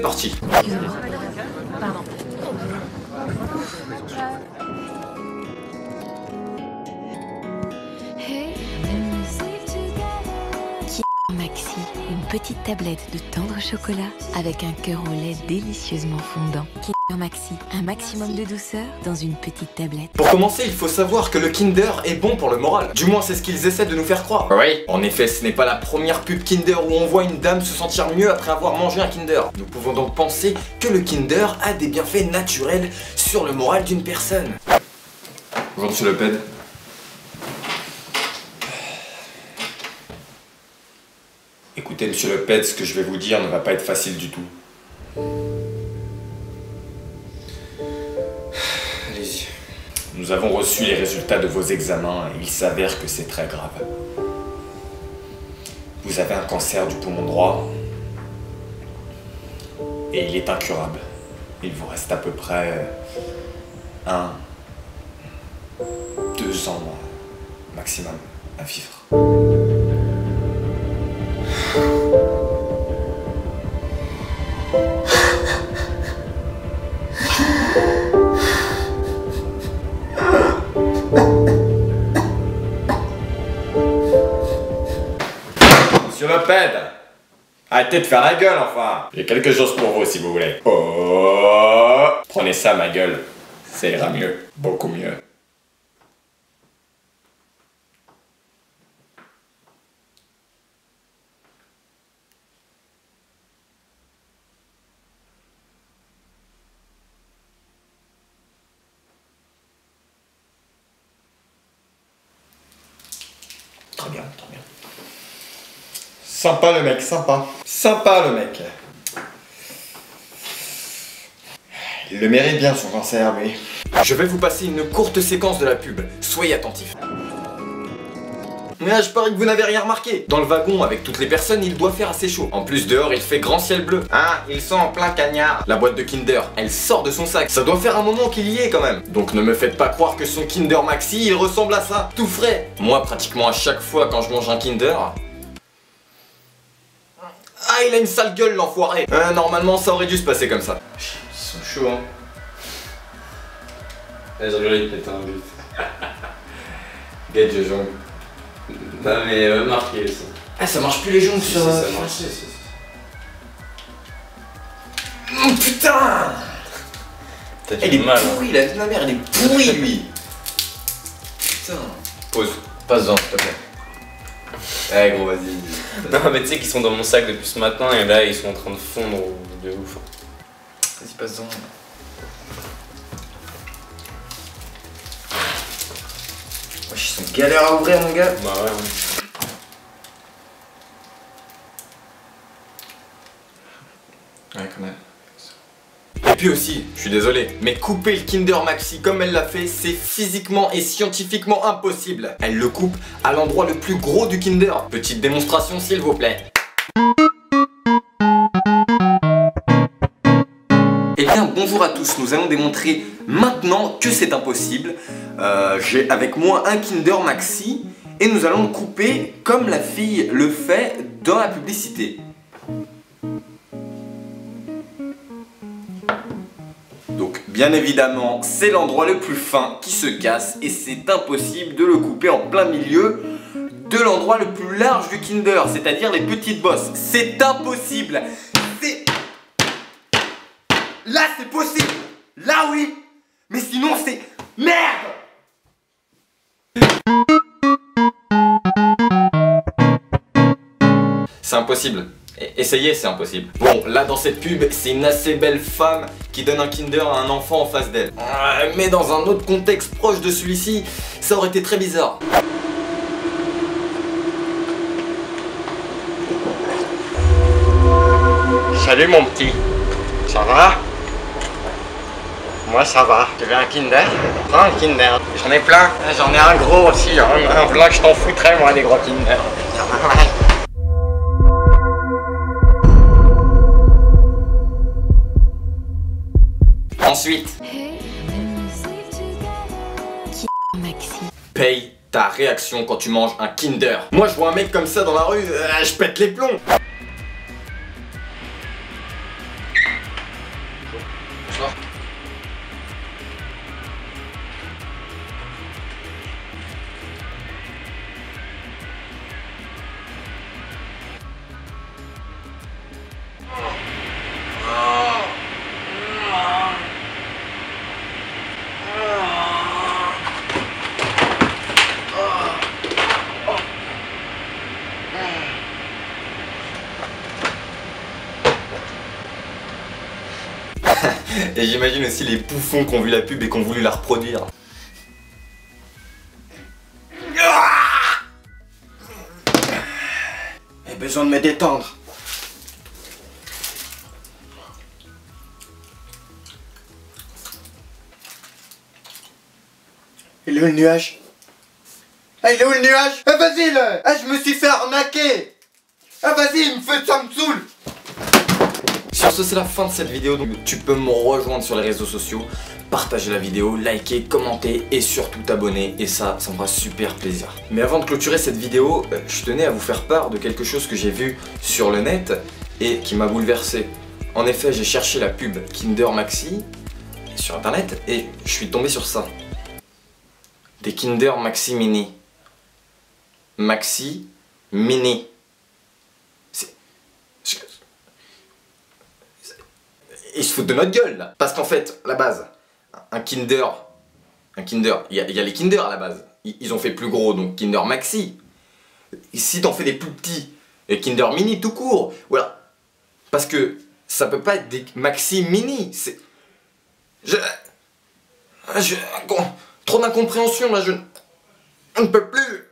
parti. Pardon. Maxi, une petite tablette de tendre chocolat avec un cœur au lait délicieusement fondant. Kinder Maxi, un maximum de douceur dans une petite tablette. Pour commencer, il faut savoir que le Kinder est bon pour le moral. Du moins, c'est ce qu'ils essaient de nous faire croire. Oui. En effet, ce n'est pas la première pub Kinder où on voit une dame se sentir mieux après avoir mangé un Kinder. Nous pouvons donc penser que le Kinder a des bienfaits naturels sur le moral d'une personne. Bonjour, monsieur Le Pen. Écoutez, monsieur Le Pen, ce que je vais vous dire ne va pas être facile du tout. Allez-y. Nous avons reçu les résultats de vos examens et il s'avère que c'est très grave. Vous avez un cancer du poumon droit et il est incurable. Il vous reste à peu près 1, 2 ans maximum à vivre. Monsieur Le Pen, arrêtez de faire la gueule enfin. J'ai quelque chose pour vous si vous voulez. Oh, prenez ça ma gueule, ça ira mieux, beaucoup mieux. Très bien, très bien. Sympa le mec, sympa. Sympa le mec. Il le mérite bien son cancer, lui. Je vais vous passer une courte séquence de la pub. Soyez attentifs. Mais je parie que vous n'avez rien remarqué. Dans le wagon, avec toutes les personnes, il doit faire assez chaud. En plus, dehors, il fait grand ciel bleu. Hein, ils sont en plein cagnard. La boîte de Kinder, elle sort de son sac. Ça doit faire un moment qu'il y est quand même. Donc ne me faites pas croire que son Kinder Maxi, il ressemble à ça. Tout frais. Moi, pratiquement à chaque fois quand je mange un Kinder... Ah, il a une sale gueule, l'enfoiré. Normalement, ça aurait dû se passer comme ça. Ils sont chauds, hein. Vas-y, regarde, il pète un but. Gage de jongle. Non mais marqué ça. Ah, ça marche plus les jongles sur... Ça marche. Putain. T'as Il du est mal. pourri, la vie de ma mère, il est pourri, lui. Putain. Pause. Passe-en, s'il te plaît. Eh gros, vas-y. Non mais tu sais qu'ils sont dans mon sac depuis ce matin et là ils sont en train de fondre de ouf. Vas-y, passe-en. Wesh, ils sont galères à ouvrir, mon gars. Bah ouais. Ouais, quand même. Et puis aussi, je suis désolé, mais couper le Kinder Maxi comme elle l'a fait, c'est physiquement et scientifiquement impossible. Elle le coupe à l'endroit le plus gros du Kinder. Petite démonstration s'il vous plaît. Eh bien, bonjour à tous, nous allons démontrer maintenant que c'est impossible. J'ai avec moi un Kinder Maxi et nous allons le couper comme la fille le fait dans la publicité. Donc bien évidemment c'est l'endroit le plus fin qui se casse et c'est impossible de le couper en plein milieu de l'endroit le plus large du Kinder, c'est-à-dire les petites bosses. C'est impossible. Là c'est possible. Là oui. Mais sinon c'est merde. C'est impossible. Essayez, c'est impossible. Bon, là dans cette pub, c'est une assez belle femme qui donne un Kinder à un enfant en face d'elle. Mais dans un autre contexte proche de celui-ci, ça aurait été très bizarre. Salut mon petit, ça va? Moi ça va. Tu veux un Kinder? Prends un Kinder. J'en ai plein. J'en ai un gros aussi. Un blanc, je t'en foutrais moi des gros Kinder. Ensuite, Maxi. paye ta réaction quand tu manges un Kinder. Moi je vois un mec comme ça dans la rue, je pète les plombs. Et j'imagine aussi les bouffons qui ont vu la pub et qui ont voulu la reproduire. J'ai besoin de me détendre. Il est où le nuage? Ah, il est où le nuage? Ah, vas-y là! Ah, je me suis fait arnaquer! Ah, vas-y, il me fait ça, me saoule! Sur ce, c'est la fin de cette vidéo, donc tu peux me rejoindre sur les réseaux sociaux, partager la vidéo, liker, commenter et surtout t'abonner, et ça me fera super plaisir. Mais avant de clôturer cette vidéo, je tenais à vous faire part de quelque chose que j'ai vu sur le net et qui m'a bouleversé. En effet, j'ai cherché la pub Kinder Maxi sur internet et je suis tombé sur ça. Des Kinder Maxi Mini. Maxi Mini. Ils se foutent de notre gueule là. Parce qu'en fait, la base, un Kinder, il y a les Kinder à la base. Ils ont fait plus gros, donc Kinder Maxi. Si t'en fais des plus petits, et Kinder Mini tout court, voilà. Parce que ça peut pas être des Maxi Mini. C'est... Trop d'incompréhension là, je ne peux plus.